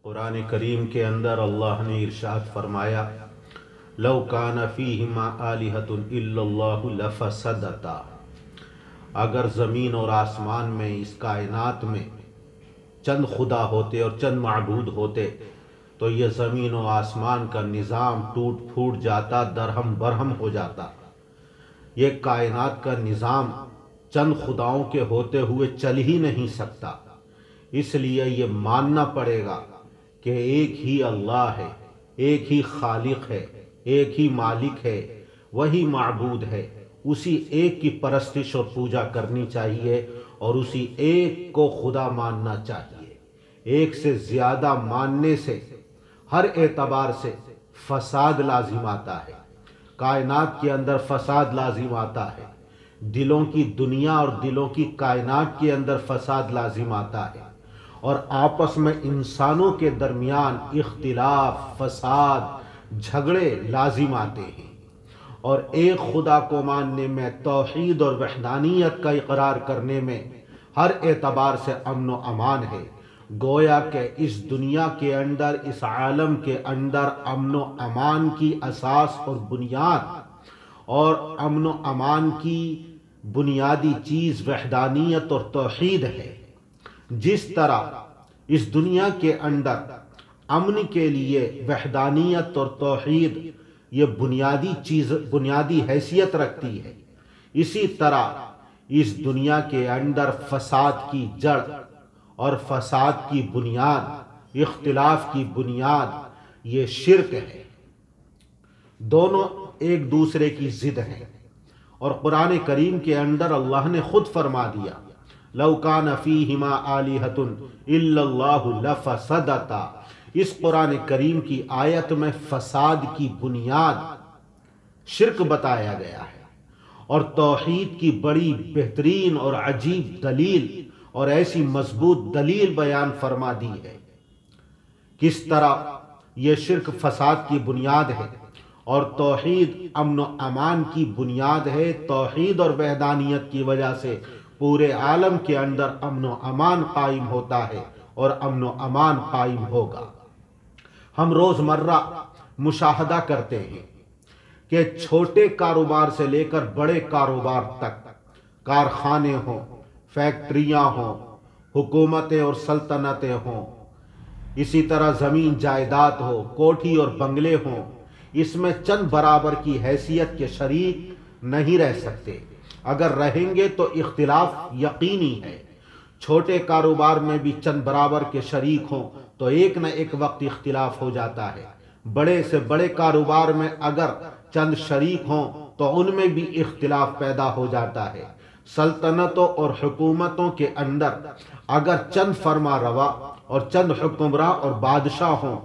قرآن کریم کے اندر اللہ نے ارشاد فرمایا لو کان فیہما آلہۃ الا اللہ لفسدتا، اگر زمین اور آسمان میں، اس کائنات میں چند خدا ہوتے اور چند معبود ہوتے تو یہ زمین و آسمان کا نظام ٹوٹ پھوٹ جاتا، درہم برہم ہو جاتا۔ یہ کائنات کا نظام چند خداؤں کے ہوتے ہوئے چل ہی نہیں سکتا۔ اس لیے یہ ماننا پڑے گا کہ ایک ہی اللہ ہے، ایک ہی خالق ہے، ایک ہی مالک ہے، وہی معبود ہے، اسی ایک کی پرستش اور پوجا کرنی چاہیے اور اسی ایک کو خدا ماننا چاہیے۔ ایک سے زیادہ ماننے سے ہر اعتبار سے فساد لازم آتا ہے، کائنات کے اندر فساد لازم آتا ہے، دلوں کی دنیا اور دلوں کی کائنات کے اندر فساد لازم آتا ہے، اور آپس میں انسانوں کے درمیان اختلاف، فساد، جھگڑے لازم آتے ہیں۔ اور ایک خدا کو ماننے میں، توحید اور وحدانیت کا اقرار کرنے میں ہر اعتبار سے امن و امان ہے۔ گویا کہ اس دنیا کے اندر، اس عالم کے اندر امن و امان کی اساس اور بنیاد اور امن و امان کی بنیادی چیز وحدانیت اور توحید ہے۔ جس طرح اس دنیا کے اندر امن کے لیے وحدانیت اور توحید یہ بنیادی حیثیت رکھتی ہے، اسی طرح اس دنیا کے اندر فساد کی جڑ اور فساد کی بنیاد، اختلاف کی بنیاد یہ شرک ہے۔ دونوں ایک دوسرے کی ضد ہیں، اور قرآن کریم کے اندر اللہ نے خود فرما دیا لو کان فیہما آلہۃ الا اللہ لفسدتا۔ اس قرآن کریم کی آیت میں فساد کی بنیاد شرک بتایا گیا ہے، اور توحید کی بڑی بہترین اور عجیب دلیل اور ایسی مضبوط دلیل بیان فرما دی ہے۔ کس طرح یہ شرک فساد کی بنیاد ہے اور توحید امن و امان کی بنیاد ہے۔ توحید اور وحدانیت کی وجہ سے پورے عالم کے اندر امن و امان قائم ہوتا ہے اور امن و امان قائم ہوگا۔ ہم روزمرہ مشاہدہ کرتے ہیں کہ چھوٹے کاروبار سے لے کر بڑے کاروبار تک، کارخانے ہوں، فیکٹریاں ہوں، حکومتیں اور سلطنتیں ہوں، اسی طرح زمین جائیداد ہو، کوٹھی اور بنگلے ہوں، اس میں چند برابر کی حیثیت کے شریک نہیں رہ سکتے۔ اگر رہیں گے تو اختلاف یقینی ہے۔ چھوٹے کاروبار میں بھی چند برابر کے شریک ہوں تو ایک نہ ایک وقت اختلاف ہو جاتا ہے۔ بڑے سے بڑے کاروبار میں اگر چند شریک ہوں تو ان میں بھی اختلاف پیدا ہو جاتا ہے۔ سلطنتوں اور حکومتوں کے اندر اگر چند فرما روا اور چند حکمراں اور بادشاہ ہوں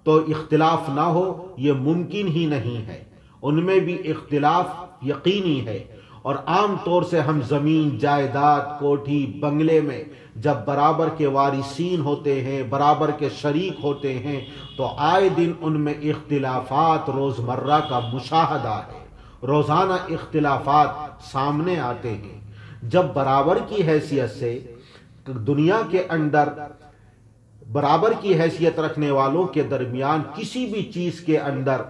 تو اختلاف نہ ہو یہ ممکن ہی نہیں ہے، ان میں بھی اختلاف یقینی ہے۔ اور عام طور سے ہم زمین جائیداد، کوٹھی بنگلے میں جب برابر کے وارثین ہوتے ہیں، برابر کے شریک ہوتے ہیں تو آئے دن ان میں اختلافات روزمرہ کا مشاہدہ ہے، روزانہ اختلافات سامنے آتے ہیں۔ جب برابر کی حیثیت سے دنیا کے اندر برابر کی حیثیت رکھنے والوں کے درمیان کسی بھی چیز کے اندر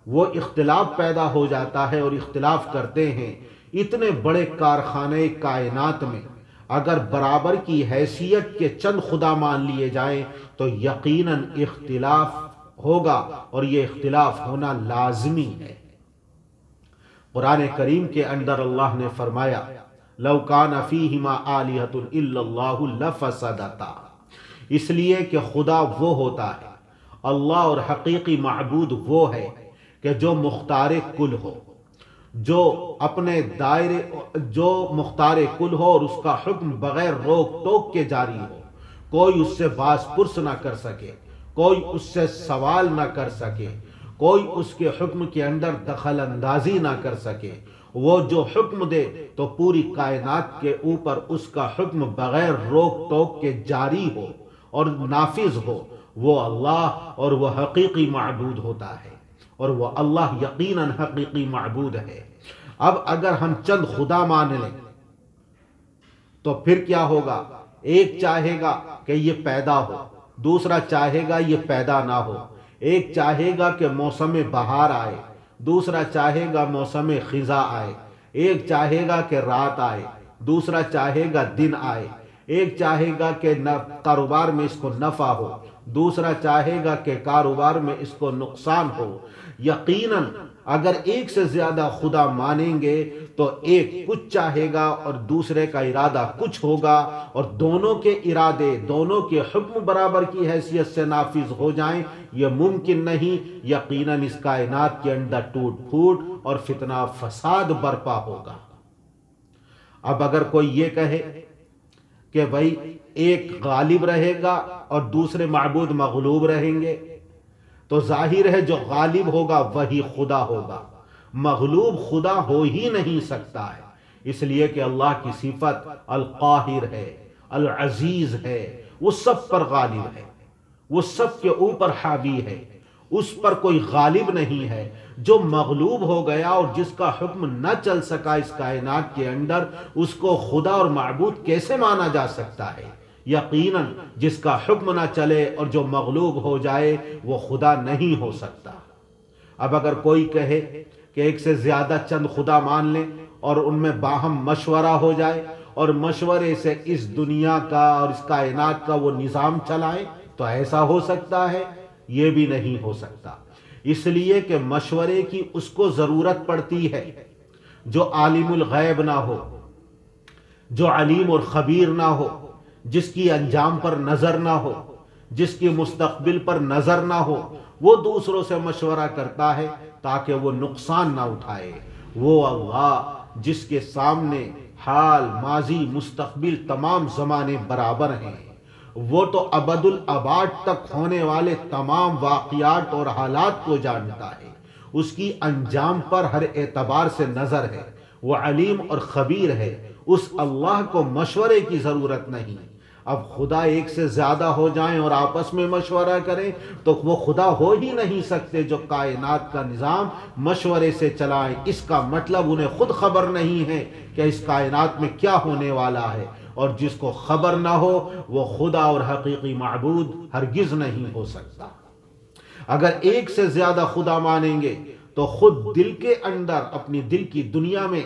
وہ اختلاف پیدا ہو جاتا ہے اور اختلاف کرتے ہیں، اتنے بڑے کارخانے کائنات میں اگر برابر کی حیثیت کے چند خدا مان لیے جائیں تو یقیناً اختلاف ہوگا، اور یہ اختلاف ہونا لازمی ہے۔ قرآن کریم کے اندر اللہ نے فرمایا لو کان فیہما آلہۃ الا اللہ لفسدتا، اس لیے کہ خدا وہ ہوتا ہے، اللہ اور حقیقی معبود وہ ہے کہ جو مختار کل ہو، جو اپنے دائرے، جو مختار کل ہو اور اس کا حکم بغیر روک ٹوک کے جاری ہو، کوئی اس سے باز پرس نہ کر سکے، کوئی اس سے سوال نہ کر سکے، کوئی اس کے حکم کے اندر دخل اندازی نہ کر سکے۔ وہ جو حکم دے تو پوری کائنات کے اوپر اس کا حکم بغیر روک ٹوک کے جاری ہو اور نافذ ہو، وہ اللہ اور وہ حقیقی معبود ہوتا ہے، اور وہ اللہ یقیناً حقیقی معبود ہے۔ اب اگر ہم چند خدا مان لیں تو پھر کیا ہوگا؟ ایک چاہے گا کہ یہ پیدا ہو، دوسرا چاہے گا یہ پیدا نہ ہو، ایک چاہے گا کہ موسم بہار آئے، دوسرا چاہے گا موسم خزاں آئے، ایک چاہے گا کہ رات آئے، دوسرا چاہے گا دن آئے، ایک چاہے گا کہ کاروبار میں اس کو نفع ہو، دوسرا چاہے گا کہ کاروبار میں اس کو نقصان ہو۔ یقیناً اگر ایک سے زیادہ خدا مانیں گے تو ایک کچھ چاہے گا اور دوسرے کا ارادہ کچھ ہوگا، اور دونوں کے ارادے، دونوں کے حکم برابر کی حیثیت سے نافذ ہو جائیں یہ ممکن نہیں۔ یقیناً اس کائنات کے اندر ٹوٹ پھوٹ اور فتنہ فساد برپا ہوگا۔ اب اگر کوئی یہ کہے کہ بھائی ایک غالب رہے گا اور دوسرے معبود مغلوب رہیں گے، تو ظاہر ہے جو غالب ہوگا وہی خدا ہوگا، مغلوب خدا ہو ہی نہیں سکتا ہے، اس لیے کہ اللہ کی صفت القاہر ہے، العزیز ہے، وہ سب پر غالب ہے، وہ سب کے اوپر حاوی ہے، اس پر کوئی غالب نہیں ہے۔ جو مغلوب ہو گیا اور جس کا حکم نہ چل سکا اس کائنات کے اندر، اس کو خدا اور معبود کیسے مانا جا سکتا ہے؟ یقیناً جس کا حکم نہ چلے اور جو مغلوب ہو جائے وہ خدا نہیں ہو سکتا۔ اب اگر کوئی کہے کہ ایک سے زیادہ چند خدا مان لیں اور ان میں باہم مشورہ ہو جائے اور مشورے سے اس دنیا کا اور اس کائنات کا وہ نظام چلائیں، تو ایسا ہو سکتا ہے؟ یہ بھی نہیں ہو سکتا، اس لیے کہ مشورے کی اس کو ضرورت پڑتی ہے جو عالم الغیب نہ ہو، جو علیم اور خبیر نہ ہو، جس کی انجام پر نظر نہ ہو، جس کی مستقبل پر نظر نہ ہو، وہ دوسروں سے مشورہ کرتا ہے تاکہ وہ نقصان نہ اٹھائے۔ وہ اللہ جس کے سامنے حال، ماضی، مستقبل تمام زمانے برابر ہیں، وہ تو ابد الاباد تک ہونے والے تمام واقعات اور حالات کو جانتا ہے، اس کی انجام پر ہر اعتبار سے نظر ہے، وہ علیم اور خبیر ہے، اس اللہ کو مشورے کی ضرورت نہیں۔ اب خدا ایک سے زیادہ ہو جائیں اور آپس میں مشورہ کریں تو وہ خدا ہو ہی نہیں سکتے جو کائنات کا نظام مشورے سے چلائیں۔ اس کا مطلب انہیں خود خبر نہیں ہے کہ اس کائنات میں کیا ہونے والا ہے، اور جس کو خبر نہ ہو وہ خدا اور حقیقی معبود ہرگز نہیں ہو سکتا۔ اگر ایک سے زیادہ خدا مانیں گے تو خود دل کے اندر، اپنی دل کی دنیا میں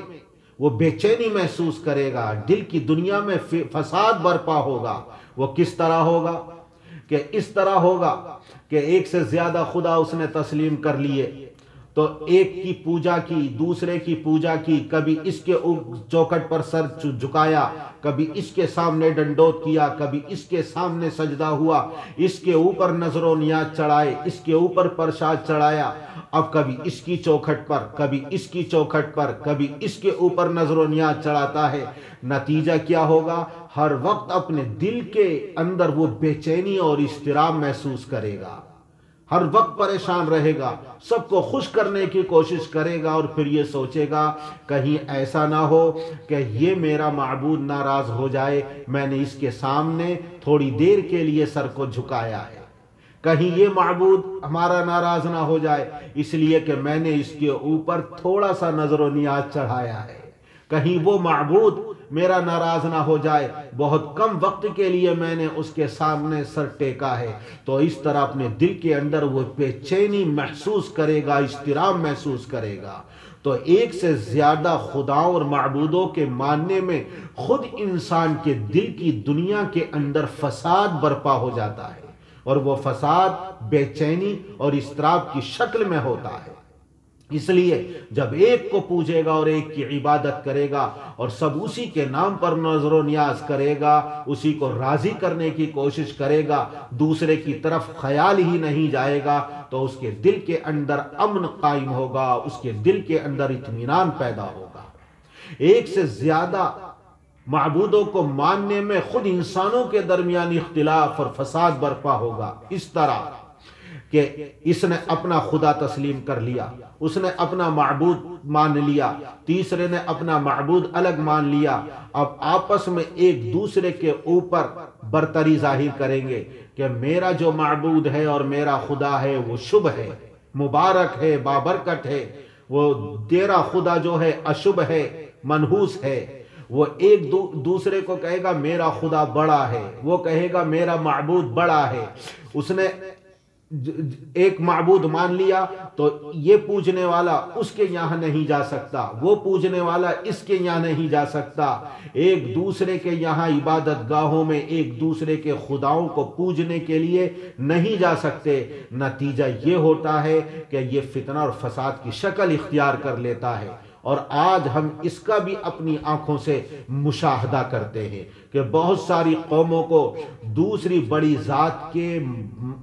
وہ بے چینی محسوس کرے گا، دل کی دنیا میں فساد برپا ہوگا۔ وہ کس طرح ہوگا؟ کہ اس طرح ہوگا کہ ایک سے زیادہ خدا اس نے تسلیم کر لیے تو ایک کی پوجا کی، دوسرے کی پوجا کی، کبھی اس کے چوکھٹ پر سر جھکایا، کبھی اس کے سامنے ڈنڈوت کیا، کبھی اس کے سامنے سجدہ ہوا، اس کے اوپر نظر و نیاز چڑھائے، اس کے اوپر پرساد چڑھایا، اب کبھی اس کی چوکھٹ پر، کبھی اس کی چوکھٹ پر، کبھی اس کے اوپر نظر و نیاز چڑھاتا ہے۔ نتیجہ کیا ہوگا؟ ہر وقت اپنے دل کے اندر وہ بے چینی اور اضطراب محسوس کرے گا، ہر وقت پریشان رہے گا، سب کو خوش کرنے کی کوشش کرے گا، اور پھر یہ سوچے گا کہیں ایسا نہ ہو کہ یہ میرا معبود ناراض ہو جائے، میں نے اس کے سامنے تھوڑی دیر کے لیے سر کو جھکایا ہے، کہیں یہ معبود ہمارا ناراض نہ ہو جائے اس لیے کہ میں نے اس کے اوپر تھوڑا سا نظر و نیاز چڑھایا ہے، کہیں وہ معبود میرا ناراض نہ ہو جائے، بہت کم وقت کے لیے میں نے اس کے سامنے سر ٹیکا ہے۔ تو اس طرح اپنے دل کے اندر وہ بے چینی محسوس کرے گا، اضطراب محسوس کرے گا۔ تو ایک سے زیادہ خداؤں اور معبودوں کے ماننے میں خود انسان کے دل کی دنیا کے اندر فساد برپا ہو جاتا ہے، اور وہ فساد بے چینی اور اضطراب کی شکل میں ہوتا ہے۔ اس لیے جب ایک کو پوجے گا اور ایک کی عبادت کرے گا اور سب اسی کے نام پر نظر و نیاز کرے گا، اسی کو راضی کرنے کی کوشش کرے گا، دوسرے کی طرف خیال ہی نہیں جائے گا، تو اس کے دل کے اندر امن قائم ہوگا، اس کے دل کے اندر اطمینان پیدا ہوگا۔ ایک سے زیادہ معبودوں کو ماننے میں خود انسانوں کے درمیان اختلاف اور فساد برپا ہوگا، اس طرح کہ اس نے اپنا خدا تسلیم کر لیا، اس نے اپنا معبود مان لیا، تیسرے نے اپنا معبود الگ مان لیا، اب آپس میں ایک دوسرے کے اوپر برتری ظاہر کریں گے کہ میرا جو معبود ہے اور میرا خدا ہے وہ شبھ ہے، مبارک ہے، بابرکت ہے، وہ تیرا خدا جو ہے اشبھ ہے، منحوس ہے۔ وہ ایک دوسرے کو کہے گا میرا خدا بڑا ہے، وہ کہے گا میرا معبود بڑا ہے. اس نے ایک معبود مان لیا تو یہ پوجنے والا اس کے یہاں نہیں جا سکتا، وہ پوجنے والا اس کے یہاں نہیں جا سکتا. ایک دوسرے کے یہاں عبادت گاہوں میں ایک دوسرے کے خداؤں کو پوجنے کے لیے نہیں جا سکتے. نتیجہ یہ ہوتا ہے کہ یہ فتنہ اور فساد کی شکل اختیار کر لیتا ہے. اور آج ہم اس کا بھی اپنی آنکھوں سے مشاہدہ کرتے ہیں کہ بہت ساری قوموں کو دوسری بڑی ذات کے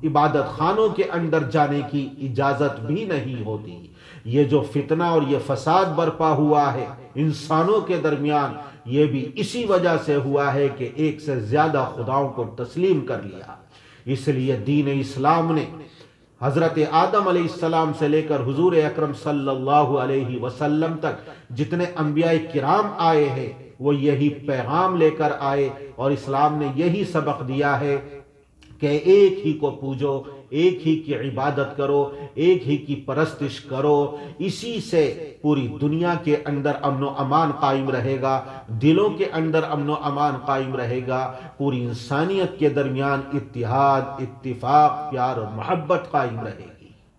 عبادت خانوں کے اندر جانے کی اجازت بھی نہیں ہوتی. یہ جو فتنہ اور یہ فساد برپا ہوا ہے انسانوں کے درمیان، یہ بھی اسی وجہ سے ہوا ہے کہ ایک سے زیادہ خداؤں کو تسلیم کر لیا. اس لیے دین اسلام نے حضرت آدم علیہ السلام سے لے کر حضور اکرم صلی اللہ علیہ وسلم تک جتنے انبیاء کرام آئے ہیں وہ یہی پیغام لے کر آئے، اور اسلام نے یہی سبق دیا ہے کہ ایک ہی کو پوجو، ایک ہی کی عبادت کرو، ایک ہی کی پرستش کرو. اسی سے پوری دنیا کے اندر امن و امان قائم رہے گا، دلوں کے اندر امن و امان قائم رہے گا، پوری انسانیت کے درمیان اتحاد، اتفاق، پیار اور محبت قائم رہے گی.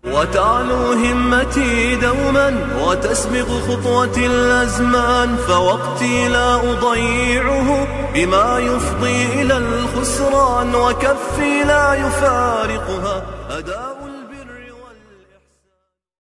وتعلو همتي دوما وتسبق خطوتي الأزمان، فوقتي لا أضيعه بما يفضي إلى الخسران، وكفي لا يفارقها أداء